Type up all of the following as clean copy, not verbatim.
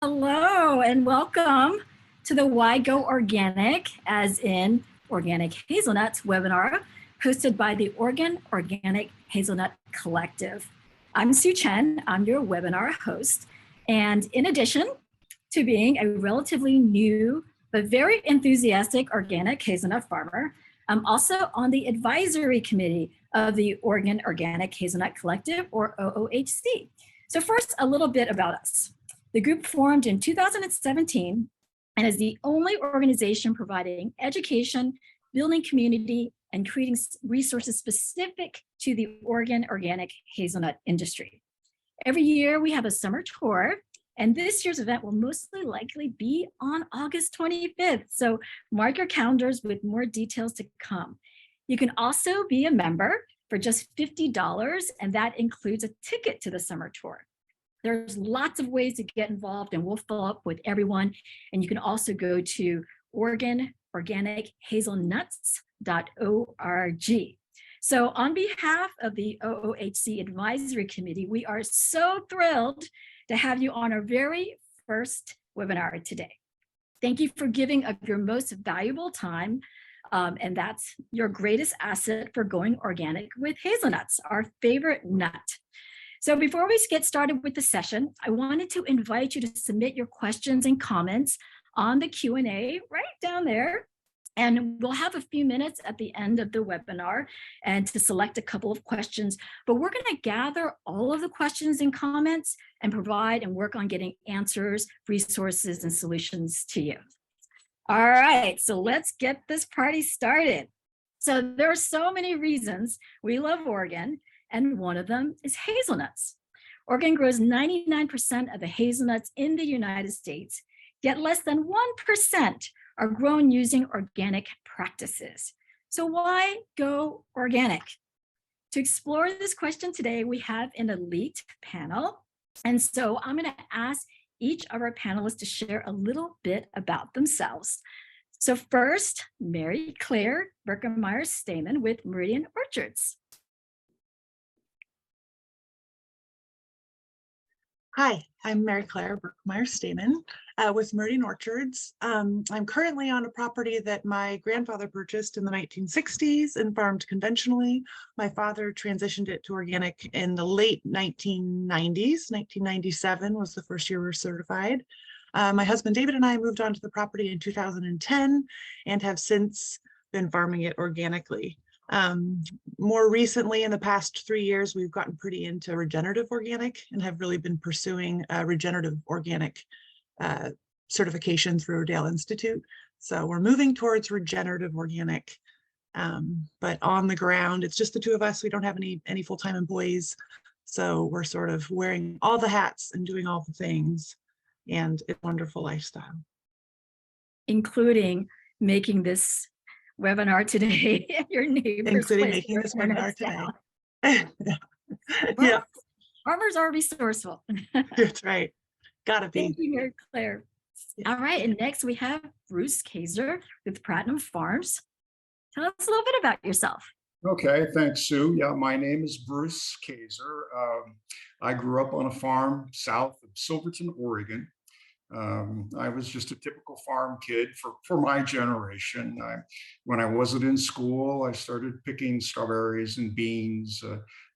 Hello and welcome to the Why Go Organic, as in Organic Hazelnuts webinar, hosted by the Oregon Organic Hazelnut Collective. I'm Sue Chen, I'm your webinar host. And in addition to being a relatively new but very enthusiastic organic hazelnut farmer, I'm also on the advisory committee of the Oregon Organic Hazelnut Collective, or OOHC. So first, a little bit about us. The group formed in 2017 and is the only organization providing education, building community, and creating resources specific to the Oregon organic hazelnut industry. Every year we have a summer tour, and this year's event will mostly likely be on August 25th. So mark your calendars with more details to come. You can also be a member for just $50, and that includes a ticket to the summer tour. There's lots of ways to get involved, and we'll follow up with everyone. And you can also go to Oregon Organic Hazelnuts.org. So on behalf of the OOHC Advisory Committee, we are so thrilled to have you on our very first webinar today. Thank you for giving of your most valuable time, and that's your greatest asset for going organic with hazelnuts, our favorite nut. So before we get started with the session, I wanted to invite you to submit your questions and comments on the Q&A right down there. And we'll have a few minutes at the end of the webinar and to select a couple of questions, but we're going to gather all of the questions and comments and provide and work on getting answers, resources, and solutions to you. All right, so let's get this party started. So there are so many reasons we love Oregon, and one of them is hazelnuts. Oregon grows 99% of the hazelnuts in the United States, yet less than 1% are grown using organic practices. So why go organic? To explore this question today, we have an elite panel. And so I'm going to ask each of our panelists to share a little bit about themselves. So first, Mary Claire Berkemeyer-Stamen with Meridian Orchards. Hi, I'm Mary Claire Berkemeyer-Stamen with Meridian Orchards. I'm currently on a property that my grandfather purchased in the 1960s and farmed conventionally. My father transitioned it to organic in the late 1990s. 1997 was the first year we were certified. My husband David and I moved onto the property in 2010 and have since been farming it organically. More recently, in the past 3 years, we've gotten pretty into regenerative organic and have really been pursuing regenerative organic certification through Dale Institute. So we're moving towards regenerative organic, but on the ground, it's just the two of us. We don't have any full-time employees. So we're sort of wearing all the hats and doing all the things, and it's a wonderful lifestyle. Including making this webinar today at your neighbor's including place. Making this webinar today. Yeah. Farmers are resourceful. That's right. Gotta be. Thank you, Mary Claire. Yeah. All right, and next we have Bruce Kaiser with Platinum Farms. Tell us a little bit about yourself. Okay, thanks, Sue. Yeah, my name is Bruce Kaiser. I grew up on a farm south of Silverton, Oregon. I was just a typical farm kid for my generation. When I wasn't in school, I started picking strawberries and beans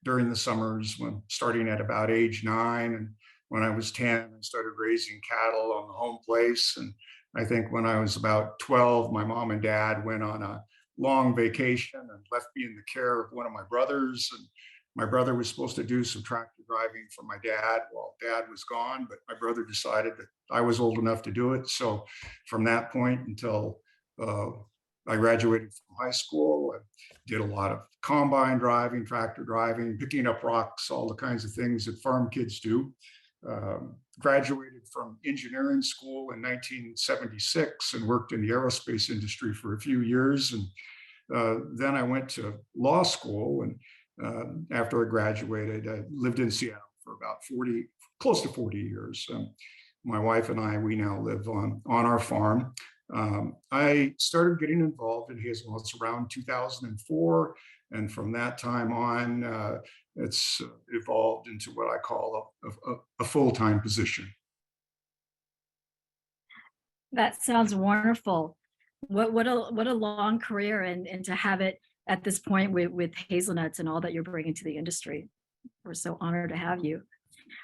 during the summers, starting at about age 9. And when I was 10, I started raising cattle on the home place. And I think when I was about 12, my mom and dad went on a long vacation and left me in the care of one of my brothers. And my brother was supposed to do some tractor driving for my dad while dad was gone, but my brother decided that I was old enough to do it. So from that point until I graduated from high school, I did a lot of combine driving, tractor driving, picking up rocks, all the kinds of things that farm kids do. Graduated from engineering school in 1976 and worked in the aerospace industry for a few years. And then I went to law school, and after I graduated, I lived in Seattle for about close to 40 years. My wife and I, we now live on our farm. I started getting involved in hazelnuts around 2004. And from that time on, it's evolved into what I call a full-time position. That sounds wonderful. What a long career, and to have it at this point with hazelnuts and all that you're bringing to the industry. We're so honored to have you.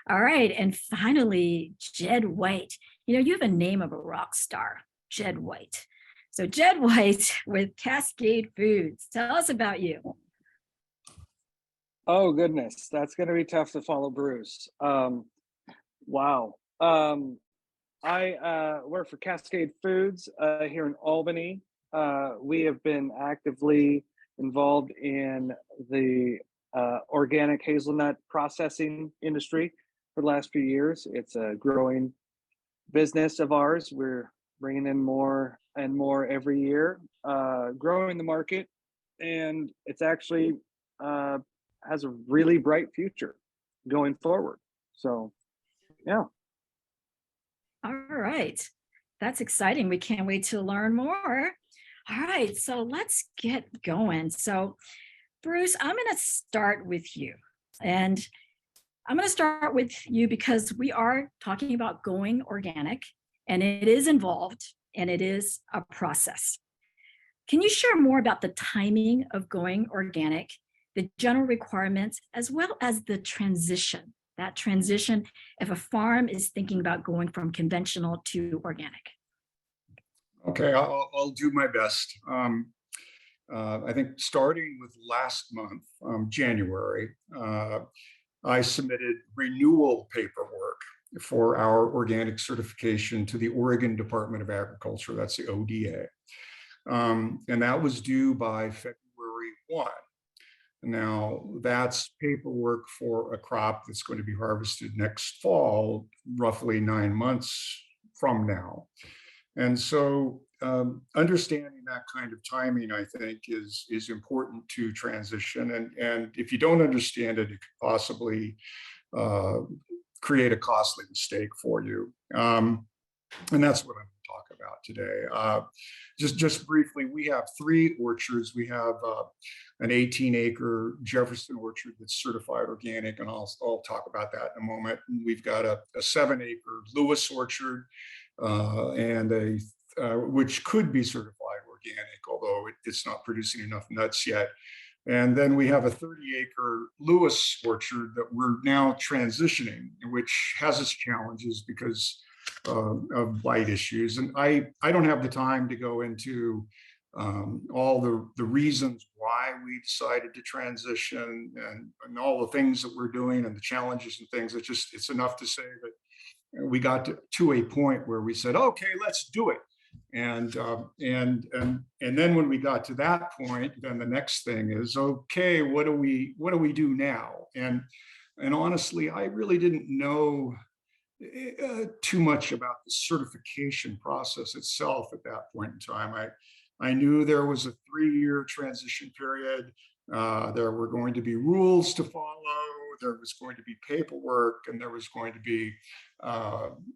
All right, and finally, Jed White. You have a name of a rock star, Jed White. So Jed White with Cascade Foods. Tell us about you. Oh goodness, that's going to be tough to follow, Bruce. Wow. I work for Cascade Foods here in Albany. We have been actively involved in the organic hazelnut processing industry for the last few years. It's a growing business of ours. We're bringing in more and more every year, growing the market, and it's actually has a really bright future going forward. So, yeah. All right. That's exciting. We can't wait to learn more. All right, so let's get going. So, Bruce, I'm going to start with you. And I'm going to start with you because we are talking about going organic, and it is involved and it is a process. Can you share more about the timing of going organic, the general requirements, as well as the transition? That transition if a farm is thinking about going from conventional to organic. Okay, I'll do my best. I think starting with last month, January, I submitted renewal paperwork for our organic certification to the Oregon Department of Agriculture. That's the ODA. And that was due by February 1. Now, that's paperwork for a crop that's going to be harvested next fall, roughly 9 months from now. And so understanding that kind of timing, I think, is important to transition. And if you don't understand it, it could possibly create a costly mistake for you. And that's what I'm going to talk about today. Just briefly, we have 3 orchards. We have an 18-acre Jefferson orchard that's certified organic, and I'll talk about that in a moment. And we've got a 7-acre Lewis orchard, and which could be certified organic, although it's not producing enough nuts yet. And then we have a 30-acre Lewis orchard that we're now transitioning, which has its challenges because of blight issues. And I don't have the time to go into all the reasons why we decided to transition and all the things that we're doing and the challenges and things. It's enough to say that we got to a point where we said, okay, let's do it. And then when we got to that point, then the next thing is, okay, what do we do now? And honestly, I really didn't know too much about the certification process itself at that point in time. I knew there was a 3-year transition period. There were going to be rules to follow. There was going to be paperwork, and there was going to be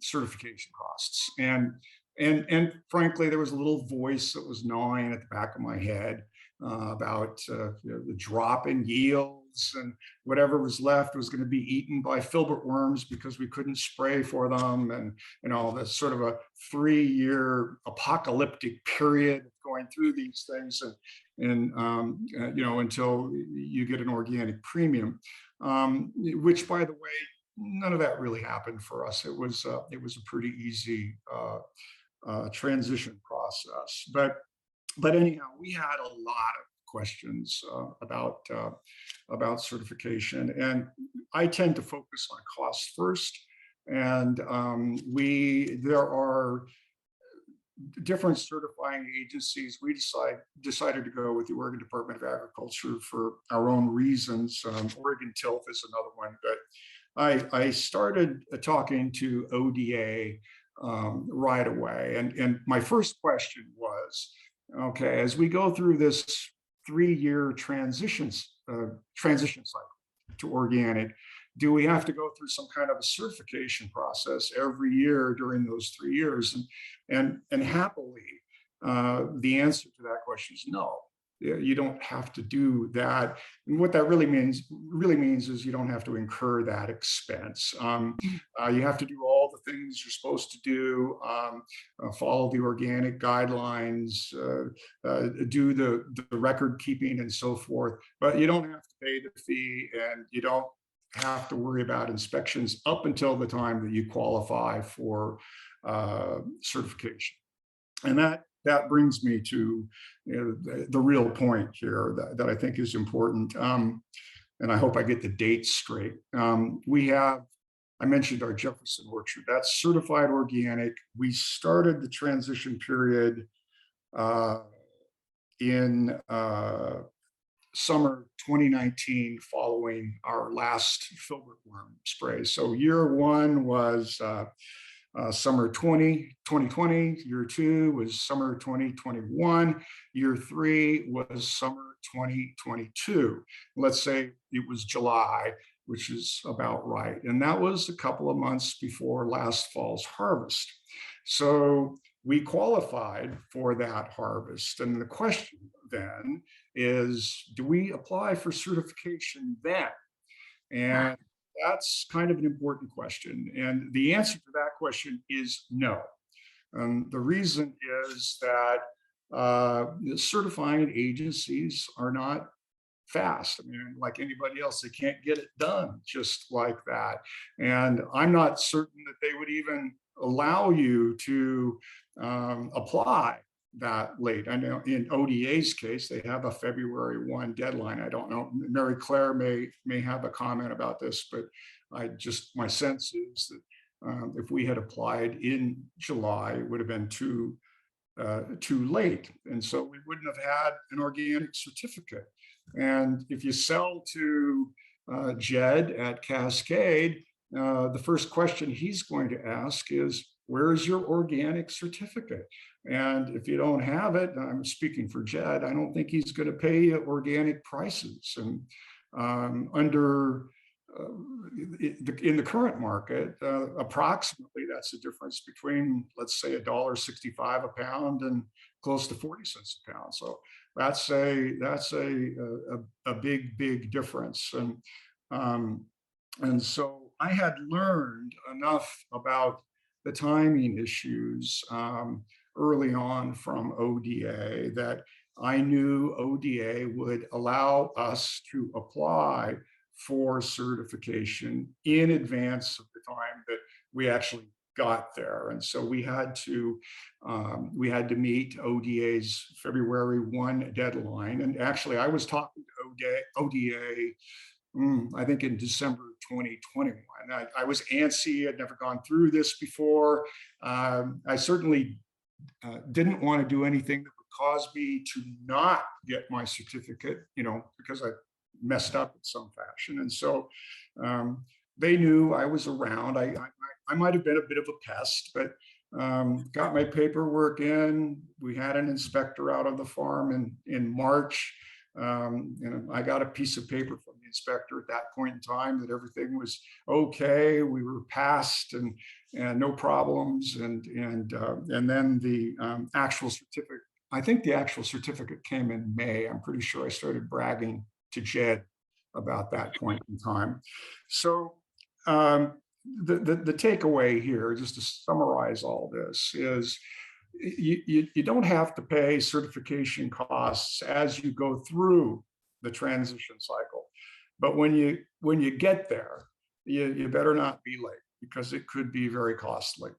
certification costs. And frankly, there was a little voice that was gnawing at the back of my head about the drop in yields, and whatever was left was going to be eaten by filbert worms because we couldn't spray for them, and all this sort of a 3-year apocalyptic period of going through these things, and until you get an organic premium, which, by the way, none of that really happened for us. It was a pretty easy transition process, but anyhow, we had a lot of questions about certification, and I tend to focus on cost first. And there are different certifying agencies. We decided to go with the Oregon Department of Agriculture for our own reasons. Oregon TILF is another one, but I started talking to ODA right away. And my first question was, okay, as we go through this 3-year transition cycle to organic, do we have to go through some kind of a certification process every year during those 3 years? And happily, the answer to that question is no. You don't have to do that. And what that really means is you don't have to incur that expense. You have to do all the things you're supposed to do, follow the organic guidelines, do the record keeping and so forth. But you don't have to pay the fee, and you don't have to worry about inspections up until the time that you qualify for certification. And that brings me to the real point here that I think is important. And I hope I get the dates straight. I mentioned our Jefferson orchard. That's certified organic. We started the transition period in summer 2019, following our last filbert worm spray. So year one was summer 2020, year two was summer 2021, year three was summer 2022. Let's say it was July, which is about right. And that was a couple of months before last fall's harvest. So we qualified for that harvest. And the question then is, do we apply for certification then? And that's kind of an important question. And the answer to that question is no. The reason is that the certifying agencies are not fast. I mean, like anybody else, they can't get it done just like that. And I'm not certain that they would even allow you to apply that late. I know in ODA's case, they have a February 1 deadline. I don't know, Mary Claire may have a comment about this, but my sense is that if we had applied in July, it would have been too late. And so we wouldn't have had an organic certificate. And if you sell to Jed at Cascade, the first question he's going to ask is, where is your organic certificate? And if you don't have it, I'm speaking for Jed, I don't think he's going to pay you organic prices. And in the current market, approximately that's the difference between, let's say, $1.65 a pound and close to 40 cents a pound. So that's a big difference. And so I had learned enough about the timing issues early on from ODA that I knew ODA would allow us to apply for certification in advance of the time that we actually got there. And so we had to meet ODA's February 1 deadline. And actually, I was talking to ODA, I think in December 2021. I was antsy. I'd never gone through this before. I certainly didn't want to do anything that would cause me to not get my certificate, because I messed up in some fashion. And so they knew I was around. I might have been a bit of a pest, but got my paperwork in. We had an inspector out of the farm in March. And I got a piece of paper from the inspector at that point in time that everything was okay. We were passed and no problems. And then the actual certificate, I think the actual certificate came in May. I'm pretty sure I started bragging to Jed about that point in time. So the takeaway here, just to summarize all this, is you don't have to pay certification costs as you go through the transition cycle. But when you get there, you better not be late, because it could be very costly.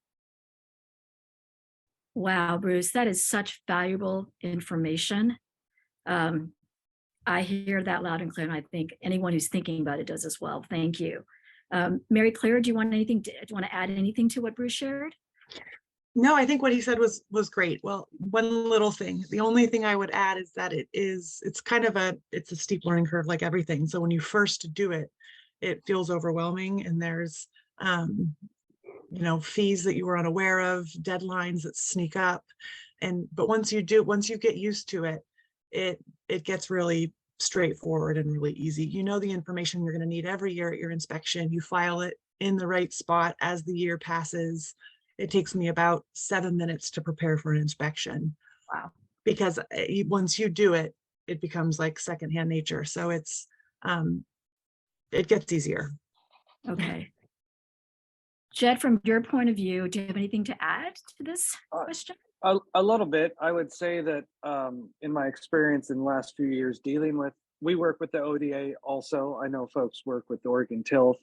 Wow, Bruce, that is such valuable information. I hear that loud and clear, and I think anyone who's thinking about it does as well. Thank you. Mary Claire, do you want to add anything to what Bruce shared? No, I think what he said was great. Well, one little thing, the only thing I would add is that it's kind of it's a steep learning curve like everything. So when you first do it, it feels overwhelming, and there's fees that you were unaware of, deadlines that sneak up. But once you get used to it, it gets really straightforward and really easy. You know the information you're going to need every year at your inspection. You file it in the right spot as the year passes. It takes me about 7 minutes to prepare for an inspection. Wow. Because once you do it, it becomes like secondhand nature. So it gets easier. Okay. Jed, from your point of view, do you have anything to add to this Uh, question? A little bit. I would say that in my experience in the last few years dealing with, we work with the ODA also. I know folks work with Oregon Tilth.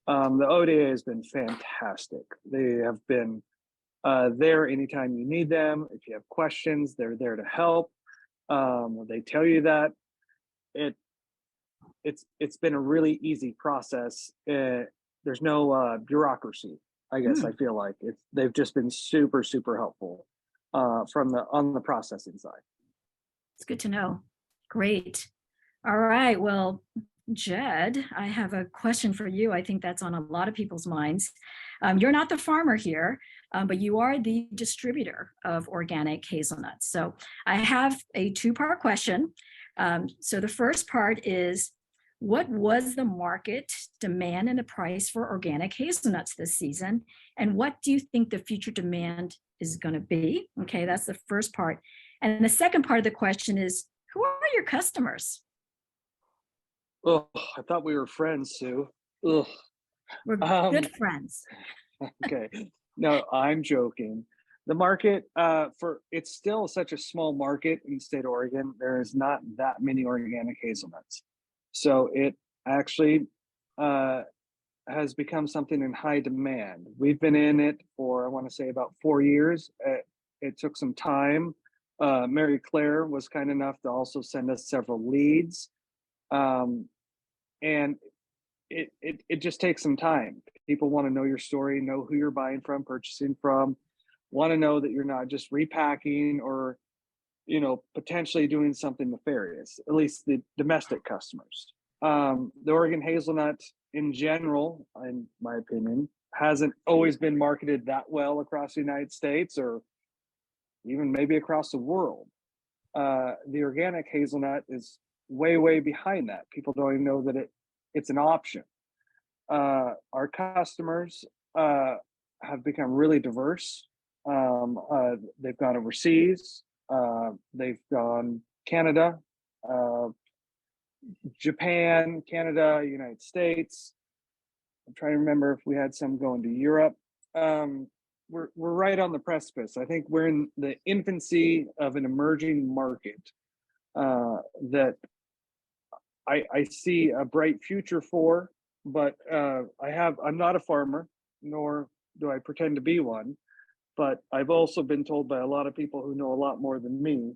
The ODA has been fantastic. They have been there anytime you need them. If you have questions, they're there to help. They tell you that it's been a really easy process. There's no bureaucracy. I guess I feel like they've just been super helpful on the processing side. It's good to know. Great. All right. Well, Jed, I have a question for you. I think that's on a lot of people's minds. You're not the farmer here, but you are the distributor of organic hazelnuts. So I have a two-part question. So the first part is, what was the market demand and the price for organic hazelnuts this season? And what do you think the future demand is going to be? Okay, that's the first part. And the second part of the question is, who are your customers? Oh, I thought we were friends, Sue. Ugh. We're good friends. Okay. No, I'm joking. The market for it's still such a small market in the state of Oregon. There is not that many organic hazelnuts. So it actually has become something in high demand. We've been in it for, I want to say, about 4 years. It took some time. Mary Claire was kind enough to also send us several leads. And it just takes some time. People want to know your story, know who you're buying from, purchasing from, want to know that you're not just repacking or, potentially doing something nefarious, at least the domestic customers. The Oregon hazelnut in general, in my opinion, hasn't always been marketed that well across the United States or even maybe across the world. The organic hazelnut is way behind that. People don't even know that it's an option. Our customers have become really diverse. They've gone overseas. They've gone Canada, Japan, Canada, United States. I'm trying to remember if we had some going to Europe. We're right on the precipice. I think we're in the infancy of an emerging market that I see a bright future for, but I'm not a farmer, nor do I pretend to be one. But I've also been told by a lot of people who know a lot more than me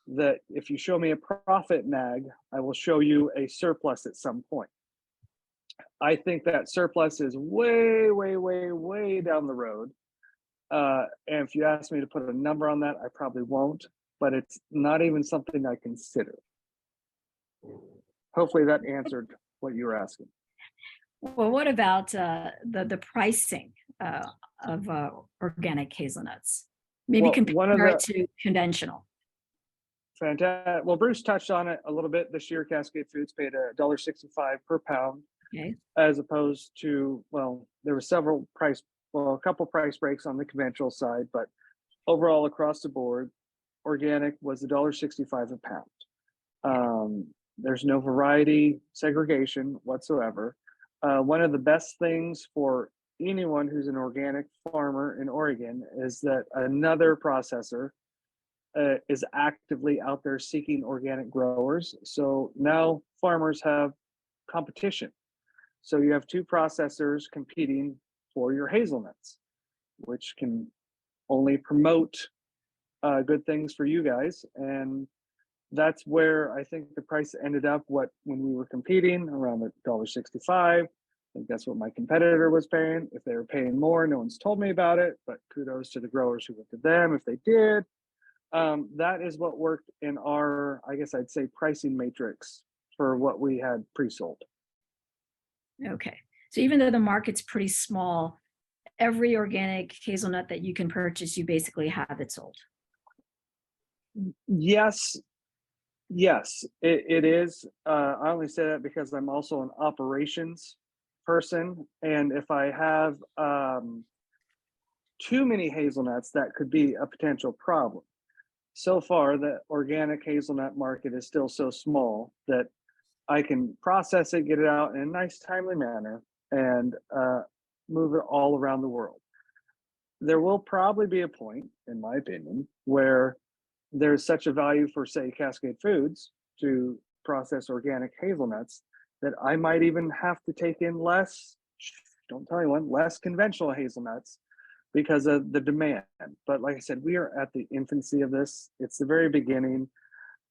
that if you show me a profit nag, I will show you a surplus at some point. I think that surplus is way down the road. And if you ask me to put a number on that, I probably won't, but it's not even something I consider. Hopefully that answered what you were asking. Well, what about the pricing of organic hazelnuts? Maybe compare it to conventional. Fantastic. Well, Bruce touched on it a little bit. This year, Cascade Foods paid $1.65 per pound, as opposed to, there were a couple price breaks on the conventional side, but overall across the board, organic was $1.65 a pound. There's no variety segregation whatsoever. One of the best things for anyone who's an organic farmer in Oregon is that another processor is actively out there seeking organic growers. So now farmers have competition. So you have two processors competing for your hazelnuts, which can only promote good things for you guys. And that's where I think the price ended up when we were competing around $1.65. I think that's what my competitor was paying. If they were paying more, no one's told me about it, but kudos to the growers who went to them if they did. That is what worked in our, I guess I'd say, pricing matrix for what we had pre-sold. Okay. So even though the market's pretty small, every organic hazelnut that you can purchase, you basically have it sold. Yes, it is. I only say that because I'm also an operations person. And if I have too many hazelnuts, that could be a potential problem. So far, the organic hazelnut market is still so small that I can process it, get it out in a nice, timely manner, and move it all around the world. There will probably be a point, in my opinion, where there's such a value for, say, Cascade Foods to process organic hazelnuts that I might even have to take in less, don't tell anyone, less conventional hazelnuts because of the demand. But like I said, we are at the infancy of this. It's the very beginning.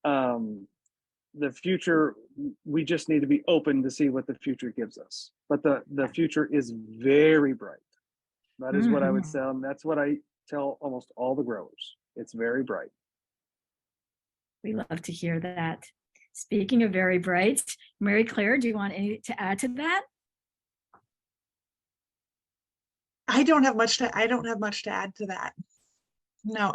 The future, we just need to be open to see what the future gives us. But the future is very bright. That is what I would say. And that's what I tell almost all the growers. It's very bright. We love to hear that. Speaking of very bright, Mary Claire, do you want to add to that? I don't have much to add to that. No,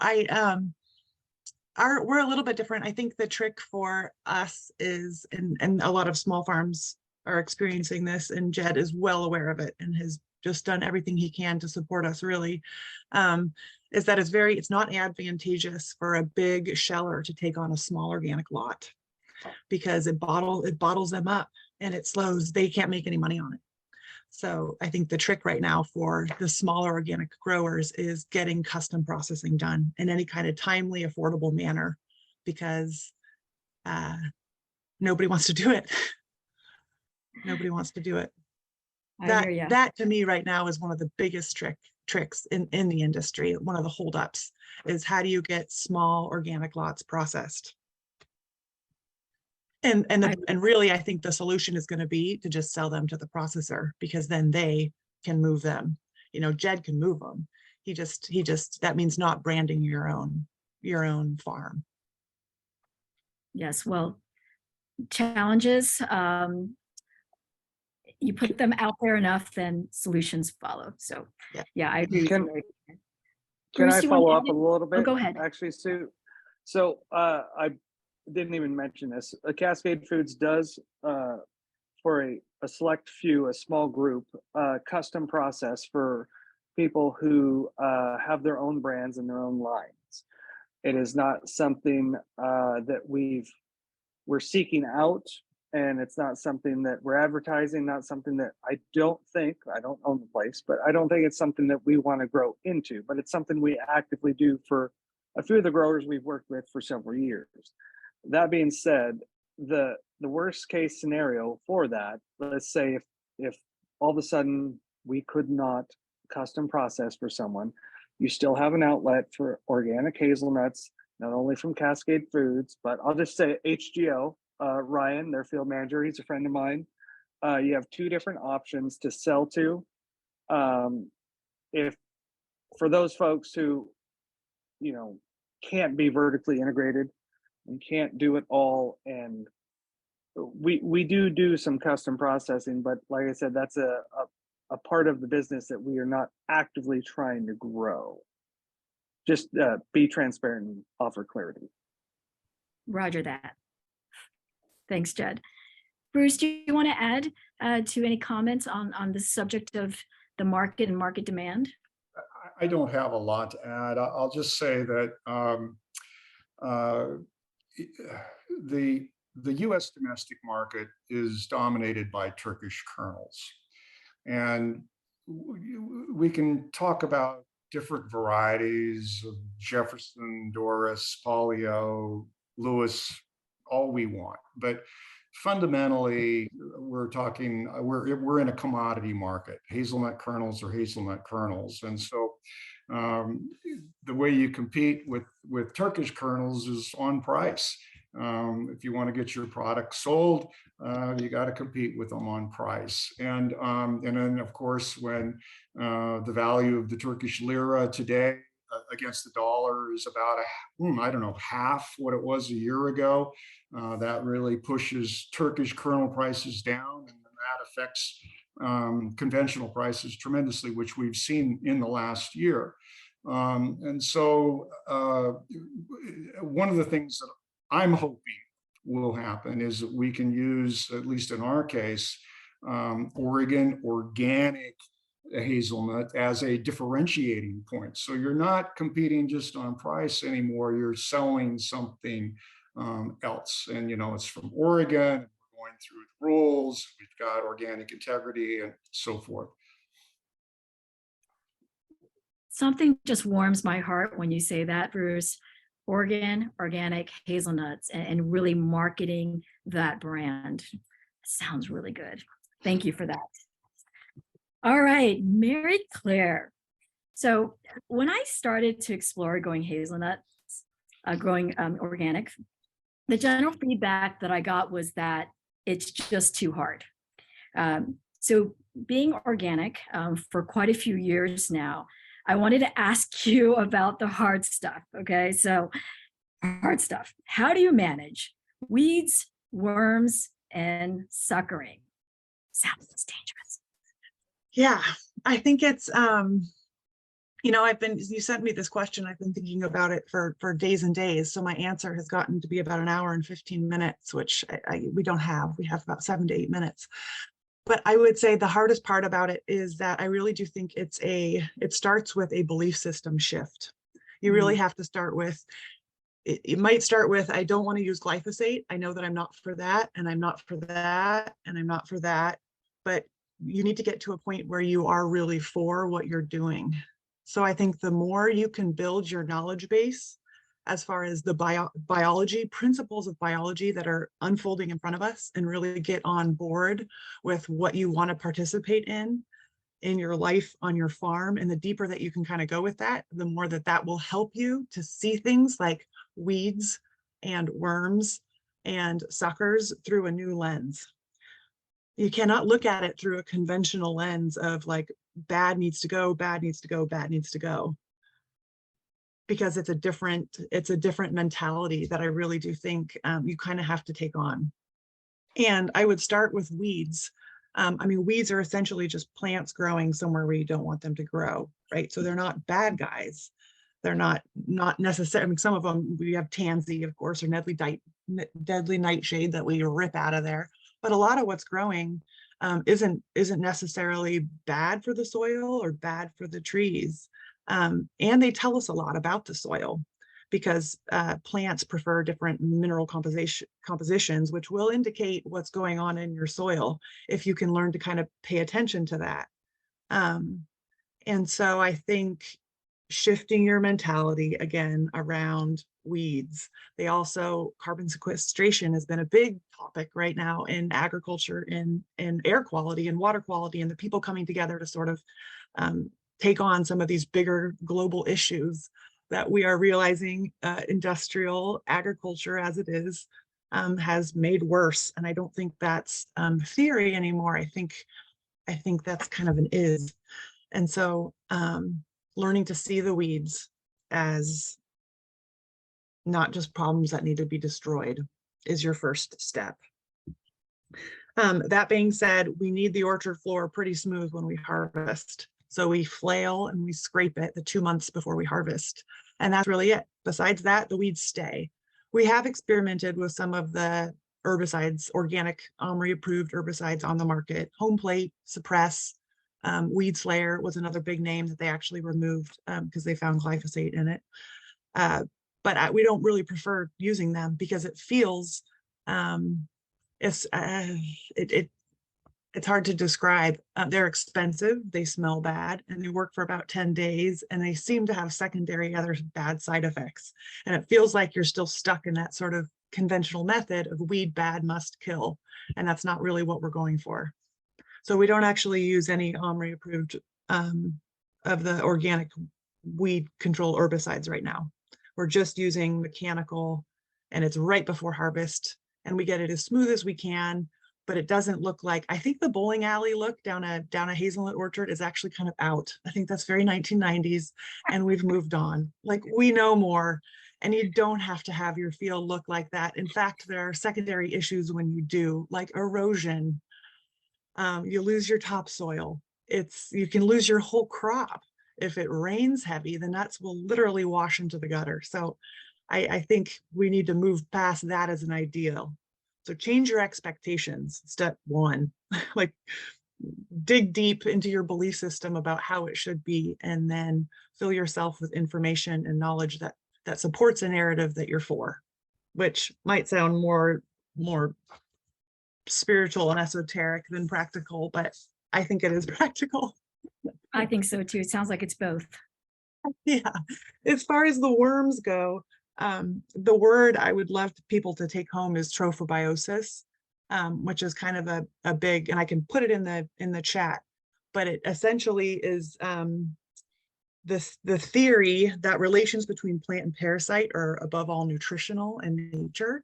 we're a little bit different. I think the trick for us is, and a lot of small farms are experiencing this, and Jed is well aware of it and has just done everything he can to support us, really, is that it's not advantageous for a big sheller to take on a small organic lot because it bottles them up and they can't make any money on it. So I think the trick right now for the smaller organic growers is getting custom processing done in any kind of timely, affordable manner, because nobody wants to do it. Nobody wants to do it. That to me right now is one of the biggest tricks in the industry. One of the holdups is, how do you get small organic lots processed? And really, I think the solution is going to be to just sell them to the processor, because then they can move them. You know, Jed can move them. He just that means not branding your own farm. Yes, well, challenges, you put them out there enough, then solutions follow. So yeah, I agree with you. Can I follow up a little bit? Oh, go ahead. Actually, Sue. So I didn't even mention this. Cascade Foods does, for a select few, a small group, custom process for people who have their own brands and their own lines. It is not something that we're seeking out, and it's not something that we're advertising, not something that I don't own the place, but I don't think it's something that we want to grow into, but it's something we actively do for a few of the growers we've worked with for several years. That being said, the worst case scenario for that, let's say if all of a sudden we could not custom process for someone, you still have an outlet for organic hazelnuts, not only from Cascade Foods, but I'll just say HGO, Ryan, their field manager, he's a friend of mine. You have two different options to sell to. If for those folks who, can't be vertically integrated and can't do it all, and we do some custom processing, but like I said, that's a part of the business that we are not actively trying to grow. Just be transparent and offer clarity. Roger that. Thanks, Jed. Bruce, do you want to add to any comments on the subject of the market and market demand? I don't have a lot to add. I'll just say that the U.S. domestic market is dominated by Turkish kernels, and we can talk about different varieties of Jefferson, Doris, Polio, Lewis, all we want, but fundamentally we're in a commodity market. Hazelnut kernels are hazelnut kernels, and so the way you compete with Turkish kernels is on price. If you want to get your product sold, you got to compete with them on price. And then, of course, when the value of the Turkish lira today against the dollar is about half what it was a year ago, that really pushes Turkish kernel prices down, and that affects conventional prices tremendously, which we've seen in the last year. And so one of the things that I'm hoping will happen is that we can use, at least in our case, Oregon Organic Hazelnut as a differentiating point. So you're not competing just on price anymore, you're selling something else. And, it's from Oregon, we're going through the rules, we've got organic integrity and so forth. Something just warms my heart when you say that, Bruce. Oregon Organic Hazelnuts, and really marketing that brand. Sounds really good. Thank you for that. All right, Mary Claire. So when I started to explore growing hazelnuts, growing organic, the general feedback that I got was that it's just too hard. So being organic for quite a few years now, I wanted to ask you about the hard stuff. Okay, so hard stuff. How do you manage weeds, worms, and suckering? Sounds dangerous. Yeah, I think it's, you know, you sent me this question, I've been thinking about it for days and days. So my answer has gotten to be about an hour and 15 minutes, which we don't have. We have about 7 to 8 minutes. But I would say the hardest part about it is that I really do think it starts with a belief system shift. You really have to start with, it might start with, I don't want to use glyphosate. I know that I'm not for that, and I'm not for that, and I'm not for that. But you need to get to a point where you are really for what you're doing. So I think the more you can build your knowledge base as far as the biology, principles of biology that are unfolding in front of us, and really get on board with what you want to participate in your life on your farm, and the deeper that you can kind of go with that, the more that will help you to see things like weeds and worms and suckers through a new lens. You cannot look at it through a conventional lens of like, bad needs to go, bad needs to go, bad needs to go. Because it's a different mentality that I really do think you kind of have to take on. And I would start with weeds. I mean, weeds are essentially just plants growing somewhere where you don't want them to grow, right? So they're not bad guys. They're not necessarily, I mean, some of them, we have tansy, of course, or deadly nightshade that we rip out of there. But a lot of what's growing isn't necessarily bad for the soil or bad for the trees. And they tell us a lot about the soil, because plants prefer different mineral compositions, which will indicate what's going on in your soil if you can learn to kind of pay attention to that. And so I think shifting your mentality again around weeds. They also, carbon sequestration has been a big topic right now in agriculture, in air quality and water quality, and the people coming together to sort of take on some of these bigger global issues that we are realizing industrial agriculture as it is has made worse. And I don't think that's theory anymore. I think that's kind of an is. And so learning to see the weeds as not just problems that need to be destroyed is your first step. That being said, we need the orchard floor pretty smooth when we harvest. So we flail and we scrape it the 2 months before we harvest. And that's really it. Besides that, the weeds stay. We have experimented with some of the herbicides, organic OMRI approved herbicides on the market. Home Plate, Suppress, Weed Slayer was another big name that they actually removed because they found glyphosate in it. But we don't really prefer using them because it feels, it's hard to describe. They're expensive, they smell bad, and they work for about 10 days, and they seem to have secondary other bad side effects. And it feels like you're still stuck in that sort of conventional method of weed bad must kill. And that's not really what we're going for. So we don't actually use any OMRI approved of the organic weed control herbicides right now. We're just using mechanical, and it's right before harvest, and we get it as smooth as we can. But it doesn't look like, I think the bowling alley look down a hazelnut orchard is actually kind of out. I think that's very 1990s, and we've moved on. Like, we know more, and you don't have to have your field look like that. In fact, there are secondary issues when you do, like erosion. You lose your topsoil. You can lose your whole crop. If it rains heavy, the nuts will literally wash into the gutter. So I think we need to move past that as an ideal. So change your expectations, step one. Like, dig deep into your belief system about how it should be, and then fill yourself with information and knowledge that supports a narrative that you're for, which might sound more spiritual and esoteric than practical, but I think it is practical. I think so too. It sounds like it's both. Yeah, as far as the worms go, the word I would love people to take home is trophobiosis, which is kind of a big, and I can put it in the chat, but it essentially is the theory that relations between plant and parasite are above all nutritional in nature,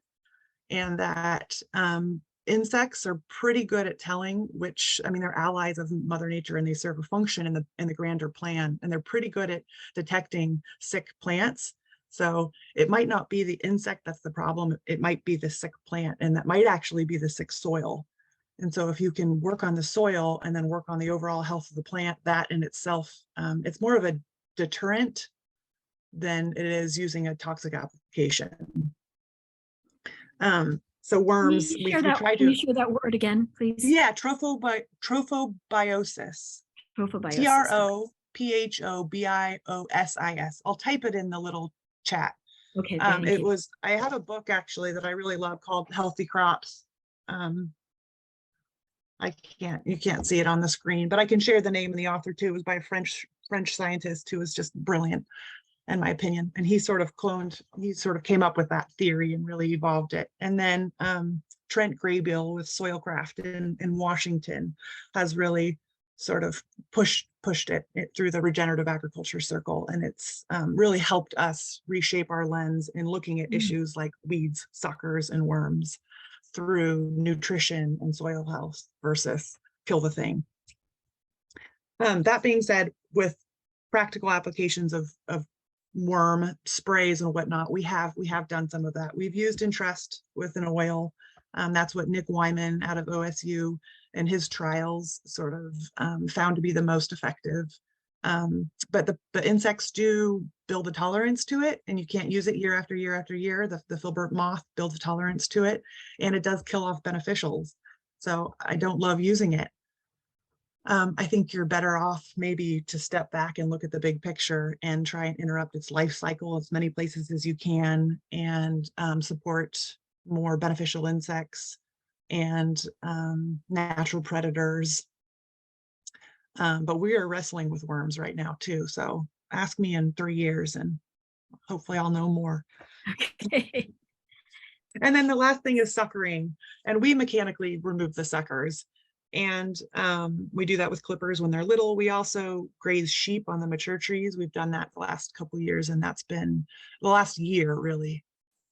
and that insects are pretty good at telling which, I mean, they're allies of Mother Nature and they serve a function in the grander plan, and they're pretty good at detecting sick plants. So it might not be the insect that's the problem, it might be the sick plant, and that might actually be the sick soil. And so if you can work on the soil and then work on the overall health of the plant, that in itself, it's more of a deterrent than it is using a toxic application. So worms, we try Can to, you share that word again, please? yeah, trophobiosis, Trophobiosis. trophobiosis. I'll type it in the little chat. Okay, thank you. I have a book actually that I really love called Healthy Crops. You can't see it on the screen, but I can share the name and the author too. It was by a French scientist who was just brilliant, in my opinion. And he sort of came up with that theory and really evolved it. And then Trent Graybill with Soilcraft in Washington has really sort of pushed it through the regenerative agriculture circle. And it's really helped us reshape our lens in looking at issues like weeds, suckers, and worms through nutrition and soil health versus kill the thing. That being said, with practical applications of worm sprays and whatnot, we have done some of that. We've used Entrust with an oil. That's what Nick Wyman out of OSU and his trials sort of found to be the most effective. But the insects do build a tolerance to it, and you can't use it year after year after year. The filbert moth builds a tolerance to it, and it does kill off beneficials. So I don't love using it. I think you're better off maybe to step back and look at the big picture and try and interrupt its life cycle as many places as you can, and support more beneficial insects and natural predators. But we are wrestling with worms right now too. So ask me in 3 years and hopefully I'll know more. Okay. And then the last thing is suckering. And we mechanically remove the suckers. And we do that with clippers when they're little. We also graze sheep on the mature trees. We've done that the last couple of years, and that's been the last year really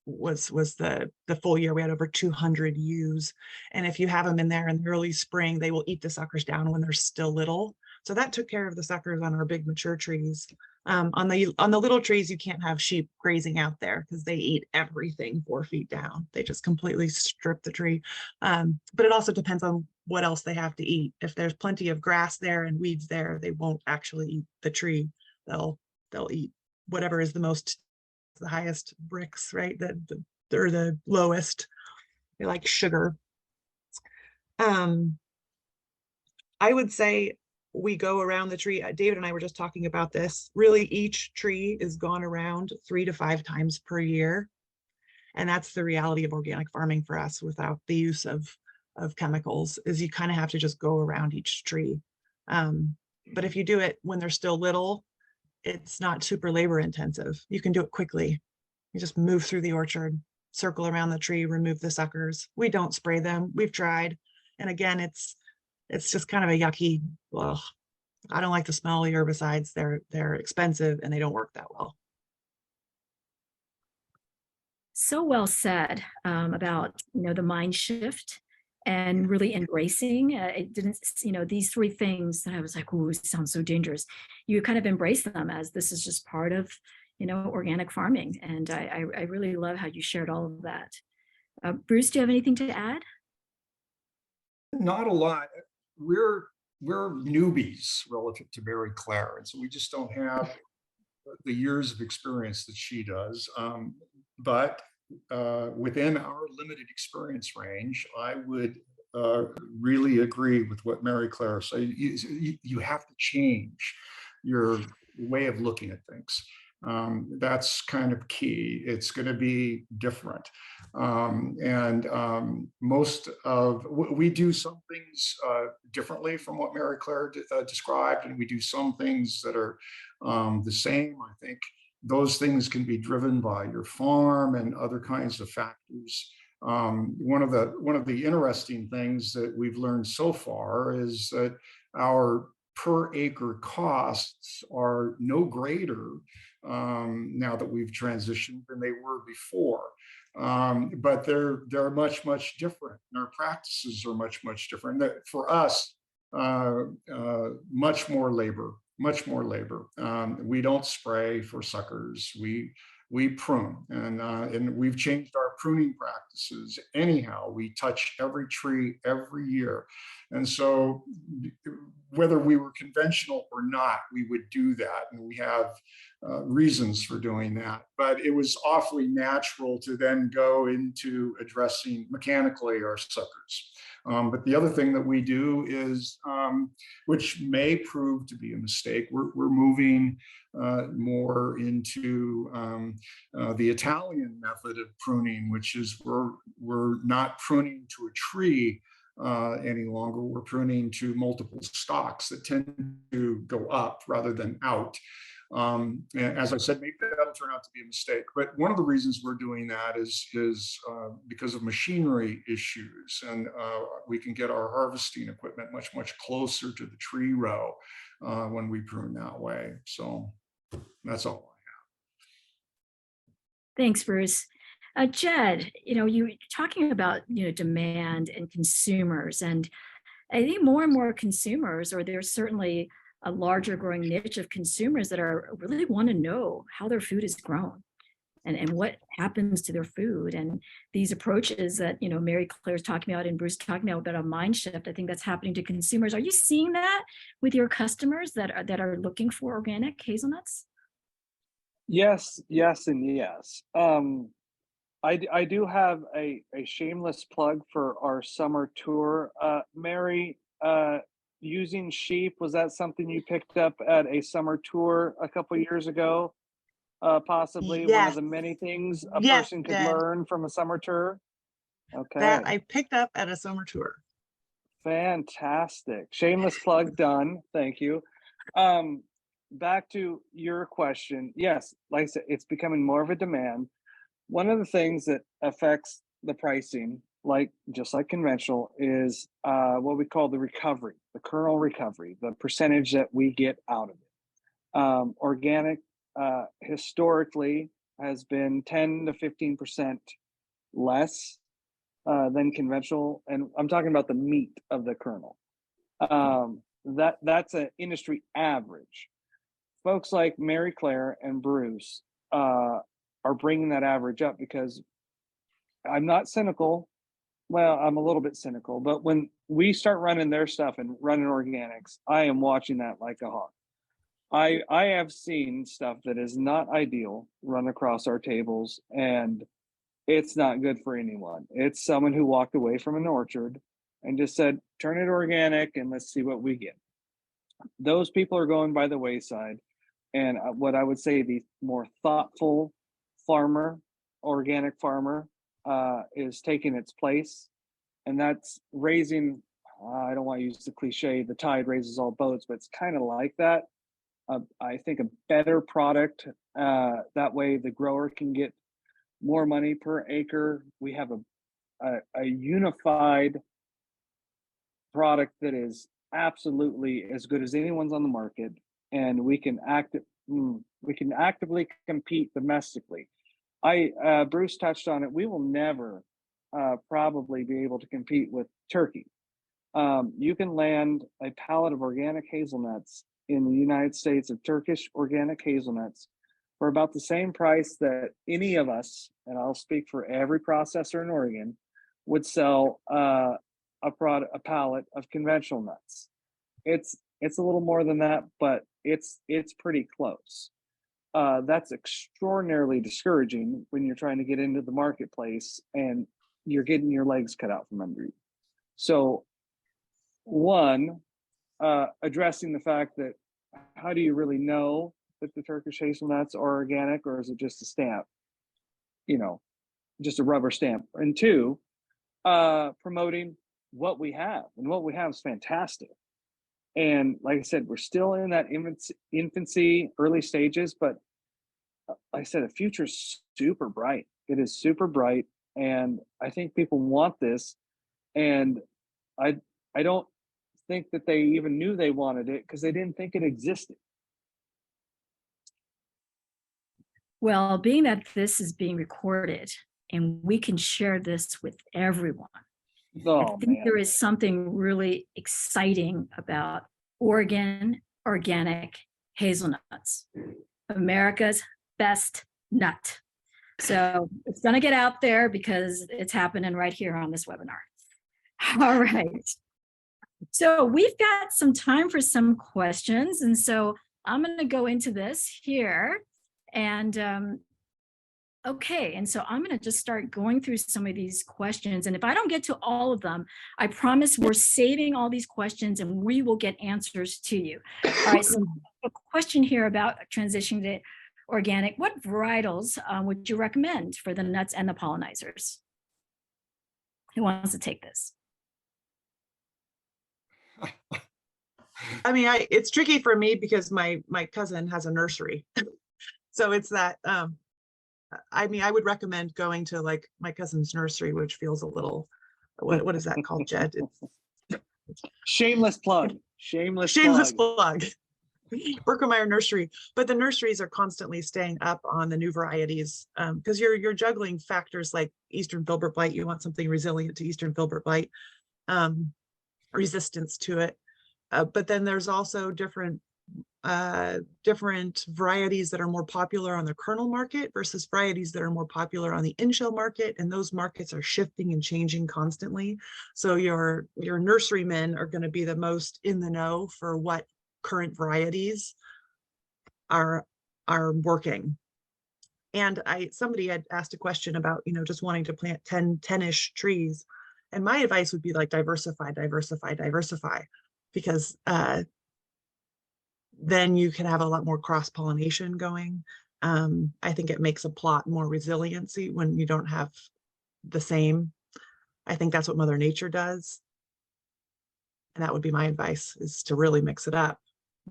was the full year. We had over 200 ewes, and if you have them in there in the early spring, they will eat the suckers down when they're still little. So that took care of the suckers on our big mature trees. On the little trees, you can't have sheep grazing out there because they eat everything 4 feet down. They just completely strip the tree. But it also depends on what else they have to eat. If there's plenty of grass there and weeds there, they won't actually eat the tree. They'll eat whatever is the highest bricks, right? They're the lowest. They like sugar. I would say we go around the tree. David and I were just talking about this. Really, each tree is gone around 3 to 5 times per year. And that's the reality of organic farming for us without the use of chemicals, is you kind of have to just go around each tree. But if you do it when they're still little, it's not super labor intensive. You can do it quickly. You just move through the orchard, circle around the tree, remove the suckers. We don't spray them. We've tried. And again, it's just kind of a yucky, well, I don't like the smell of the herbicides. They're expensive and they don't work that well. So well said about the mind shift and really embracing. It didn't, these 3 things that I was like, "Ooh, it sounds so dangerous." You kind of embrace them as this is just part of organic farming, and I really love how you shared all of that. Bruce, do you have anything to add? Not a lot. We're newbies relative to Mary Claire, and so we just don't have the years of experience that she does. But within our limited experience range, I would really agree with what Mary Claire said. You have to change your way of looking at things. That's kind of key. It's going to be different. We do some things differently from what Mary Claire described, and we do some things that are the same. I think those things can be driven by your farm and other kinds of factors. One of the interesting things that we've learned so far is that our per acre costs are no greater now that we've transitioned than they were before. But they're much different, and our practices are much different. For us, much more labor. We don't spray for suckers. We prune, and we've changed our pruning practices. Anyhow, we touch every tree every year, and so whether we were conventional or not, we would do that, and we have reasons for doing that. But it was awfully natural to then go into addressing mechanically our suckers. But the other thing that we do is, which may prove to be a mistake, we're moving more into the Italian method of pruning, which is we're not pruning to a tree any longer. We're pruning to multiple stalks that tend to go up rather than out. As I said, maybe that'll turn out to be a mistake. But one of the reasons we're doing that is because of machinery issues, and we can get our harvesting equipment much closer to the tree row when we prune that way. So that's all. Thanks, Bruce. Jed, you're talking about, demand and consumers, and I think more and more consumers, or there's certainly a larger growing niche of consumers that are really want to know how their food is grown and what happens to their food. And these approaches that, Mary Claire's talking about and Bruce talking about a mind shift, I think that's happening to consumers. Are you seeing that with your customers that are looking for organic hazelnuts? Yes, and yes. I do have a shameless plug for our summer tour. Mary, using sheep, was that something you picked up at a summer tour a couple years ago? Possibly one of the many things a person could learn from a summer tour? Okay. That I picked up at a summer tour. Fantastic. Shameless plug done. Thank you. Back to your question. Yes, like I said, it's becoming more of a demand. One of the things that affects the pricing, just like conventional, is what we call the recovery, the kernel recovery, the percentage that we get out of it. Organic historically has been 10 to 15% less than conventional, and I'm talking about the meat of the kernel. That's an industry average. Folks like Mary Claire and Bruce are bringing that average up, because I'm not cynical. Well, I'm a little bit cynical, but when we start running their stuff and running organics, I am watching that like a hawk. I have seen stuff that is not ideal run across our tables, and it's not good for anyone. It's someone who walked away from an orchard and just said, turn it organic and let's see what we get. Those people are going by the wayside. And what I would say, the more thoughtful farmer, organic farmer, is taking its place. And that's raising, I don't want to use the cliche, the tide raises all boats, but it's kind of like that. I think a better product, that way the grower can get more money per acre. We have a unified product that is absolutely as good as anyone's on the market, and we can actively compete domestically. Bruce touched on it. We will never probably be able to compete with Turkey. You can land a pallet of organic hazelnuts in the United States, of Turkish organic hazelnuts, for about the same price that any of us, and I'll speak for every processor in Oregon, would sell a pallet of conventional nuts. It's a little more than that, but it's pretty close. That's extraordinarily discouraging when you're trying to get into the marketplace and you're getting your legs cut out from under you. So, one, addressing the fact that how do you really know that the Turkish hazelnuts are organic, or is it just a stamp? You know, just a rubber stamp. And two, promoting what we have, and what we have is fantastic. And like I said, we're still in that infancy, early stages, but like I said, the future's super bright. It is super bright, and I think people want this. And I don't think that they even knew they wanted it because they didn't think it existed. Well, being that this is being recorded and we can share this with everyone, Oh I think man, there is something really exciting about Oregon Organic Hazelnuts, America's best nut. So it's going to get out there because it's happening right here on this webinar. All right. So we've got some time for some questions. And so I'm going to go into this here. And okay, and so I'm going to just start going through some of these questions. And if I don't get to all of them, I promise we're saving all these questions and we will get answers to you. All right, so a question here about transitioning to organic. What varietals would you recommend for the nuts and the pollinizers? Who wants to take this? I mean, it's tricky for me because my cousin has a nursery. So it's that, I mean, I would recommend going to like my cousin's nursery, which feels a little, what is that called, Jed? shameless plug. Shameless Plug. Berkemeyer Nursery, but the nurseries are constantly staying up on the new varieties because you're juggling factors like Eastern filbert blight. You want something resilient to Eastern filbert blight, resistance to it, but then there's also different varieties that are more popular on the kernel market versus varieties that are more popular on the in-shell market, and those markets are shifting and changing constantly. So your nurserymen are going to be the most in the know for what current varieties are working. And somebody had asked a question about, just wanting to plant 10-ish trees, and my advice would be like diversify, because then you can have a lot more cross-pollination going. I think it makes a plot more resiliency when you don't have the same. I think that's what Mother Nature does. And that would be my advice, is to really mix it up.